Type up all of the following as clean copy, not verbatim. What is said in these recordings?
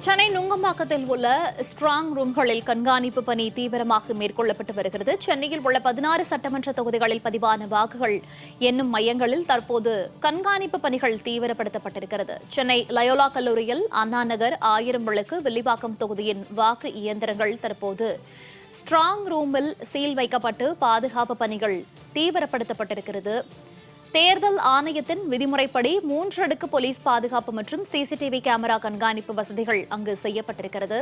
சென்னை நுங்கம்பாக்கத்தில் உள்ள ஸ்ட்ராங் ரூம்களில் கண்காணிப்பு பணி தீவிரமாக மேற்கொள்ளப்பட்டு வருகிறது. சென்னையில் உள்ள 16 சட்டமன்ற தொகுதிகளில் பதிவான வாக்குகள் எண்ணும் மையங்களில் தற்போது கண்காணிப்பு பணிகள் தீவிரப்படுத்தப்பட்டிருக்கிறது. சென்னை லயோலா கல்லூரியில் அண்ணா நகர் 1000 விளக்கு வில்லிவாக்கம் தொகுதியின் வாக்கு இயந்திரங்கள் தற்போது ஸ்ட்ராங் ரூமில் சீல் வைக்கப்பட்டு பாதுகாப்பு பணிகள் தீவிரப்படுத்தப்பட்டிருக்கிறது. தேர்தல் ஆணையத்தின் விதிமுறைப்படி 3 அடுக்கு போலீஸ் பாதுகாப்பு மற்றும் சிசிடிவி கேமரா கண்காணிப்பு வசதிகள் அங்கு செய்யப்பட்டிருக்கிறது.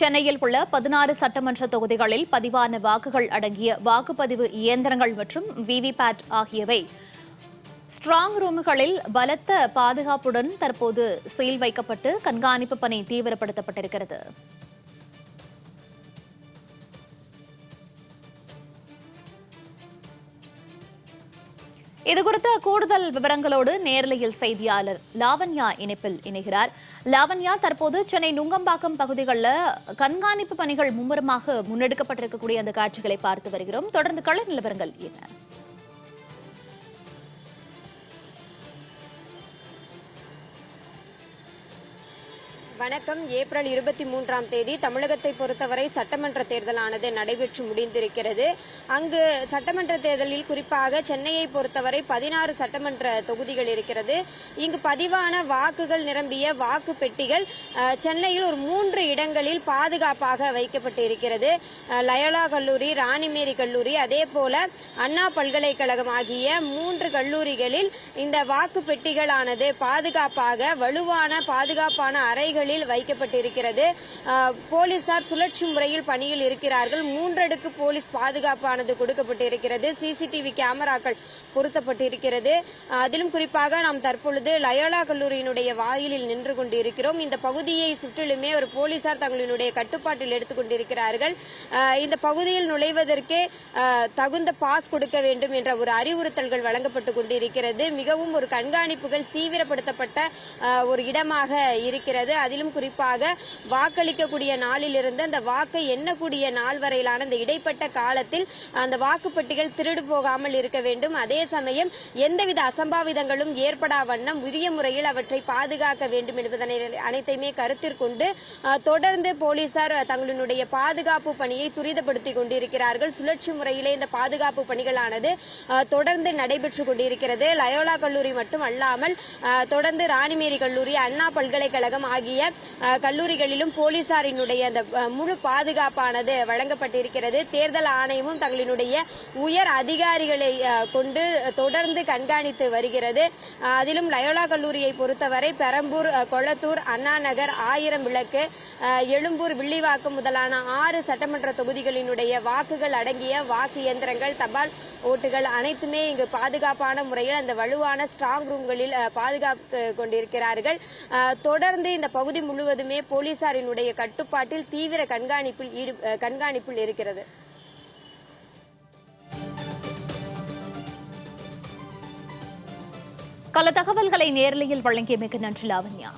சென்னையில் உள்ள 16 சட்டமன்ற தொகுதிகளில் பதிவான வாக்குகள் அடங்கிய வாக்குப்பதிவு இயந்திரங்கள் மற்றும் விவிபேட் ஆகியவை ஸ்ட்ராங் ரூம்களில் பலத்த பாதுகாப்புடன் தற்போது சீல் வைக்கப்பட்டு கண்காணிப்பு பணி தீவிரப்படுத்தப்பட்டிருக்கிறது. இதுகுறித்த கூடுதல் விவரங்களோடு நேரலையில் செய்தியாளர் லாவண்யா இணைப்பில் இணைகிறார். லாவண்யா, தற்போது சென்னை நுங்கம்பாக்கம் பகுதிகளில் கண்காணிப்பு பணிகள் மும்முரமாக முன்னெடுக்கப்பட்டிருக்கக்கூடிய அந்த காட்சிகளை பார்த்து வருகிறோம். தொடர்ந்து கள நிலவரங்கள் என்ன? வணக்கம். ஏப்ரல் 23ஆம் தேதி தமிழகத்தை பொறுத்தவரை சட்டமன்ற தேர்தலானது நடைபெற்று முடிந்திருக்கிறது. அங்கு சட்டமன்ற தேர்தலில் குறிப்பாக சென்னையை பொறுத்தவரை 16 சட்டமன்ற தொகுதிகள் இருக்கிறது. இங்கு பதிவான வாக்குகள் நிரம்பிய வாக்கு பெட்டிகள் சென்னையில் ஒரு 3 இடங்களில் பாதுகாப்பாக வைக்கப்பட்டு இருக்கிறது. லயோலா கல்லூரி, ராணிமேரி கல்லூரி, அதே போல அண்ணா பல்கலைக்கழகம் ஆகிய 3 கல்லூரிகளில் இந்த வாக்கு பெட்டிகளானது பாதுகாப்பாக வலுவான பாதுகாப்பான அறைகளில் வைக்கப்பட்டிருக்கிறது. போலீசார் சுழற்சி முறையில் பணியில் இருக்கிறார்கள். 3 அடுக்கு போலீஸ் பாதுகாப்பானது கொடுக்கப்பட்டிருக்கிறது. சிசிடிவி கேமராக்கள் பொருத்தப்பட்டிருக்கிறது. அதிலும் குறிப்பாக நாம் தற்பொழுது லயோலா கல்லூரியினுடைய வாயிலில் நின்று கொண்டிருக்கிறோம். இந்த பகுதியை சுற்றிலுமே ஒரு போலீசார் தங்களுடைய கட்டுப்பாட்டில் எடுத்துக் கொண்டிருக்கிறார்கள். இந்த பகுதியில் நுழைவதற்கே தகுந்த பாஸ் கொடுக்க வேண்டும் என்ற ஒரு அறிவுறுத்தல்கள் வழங்கப்பட்டுக் கொண்டிருக்கிறது. மிகவும் ஒரு கண்காணிப்புகள் தீவிரப்படுத்தப்பட்ட ஒரு இடமாக இருக்கிறது. அதிலும் குறிப்பாக வாக்களிக்கக்கூடிய நாளிலிருந்து அந்த வாக்கை எண்ணக்கூடிய நாள் வரையிலான அந்த இடைப்பட்ட காலத்தில் அந்த வாக்குப்பட்டிகள் திருடு போகாமல் இருக்க வேண்டும். அதே சமயம் எந்தவித அசம்பாவிதங்களும் ஏற்படா வண்ணம் உரிய முறையில் அவற்றை பாதுகாக்க வேண்டும் என்பதனை அனைத்தையுமே கருத்திற்கொண்டு தொடர்ந்து போலீசார் தங்களுடைய பாதுகாப்பு பணியை துரிதப்படுத்திக் கொண்டிருக்கிறார்கள். சுழற்சி முறையிலே இந்த பாதுகாப்பு பணிகளானது தொடர்ந்து நடைபெற்றுக் கொண்டிருக்கிறது. லயோலா கல்லூரி மட்டும் அல்லாமல் தொடர்ந்து ராணிமேரி கல்லூரி, அண்ணா பல்கலைக்கழகம் ஆகிய கல்லூரிகளிலும் போலீசாரினுடைய அந்த முழு பாதுகாப்பானது வழங்கப்பட்டிருக்கிறது. தேர்தல் ஆணையமும் தங்களினுடைய உயர் அதிகாரிகளை கொண்டு தொடர்ந்து கண்காணித்து வருகிறது. அதிலும் லயோலா கல்லூரியை பொறுத்தவரை பெரம்பூர், கொளத்தூர், அண்ணா நகர், 1000 விளக்கு, எழும்பூர், வில்லிவாக்கம் முதலான 6 சட்டமன்ற தொகுதிகளினுடைய வாக்குகள் அடங்கிய வாக்கு இயந்திரங்கள், தபால் ஓட்டுகள் அனைத்துமே இங்கு பாதுகாப்பான முறையில் அந்த வலுவான ஸ்ட்ராங் ரூம்களில் பாதுகாத்து கொண்டிருக்கிறார்கள். தொடர்ந்து இந்த பகுதி முழுவதுமே போலீசாரினுடைய கட்டுப்பாட்டில் தீவிர கண்காணிப்பில் இருக்கிறது. பல தகவல்களை நேரலையில் வழங்கியமைக்கு நன்றி லாவண்யா.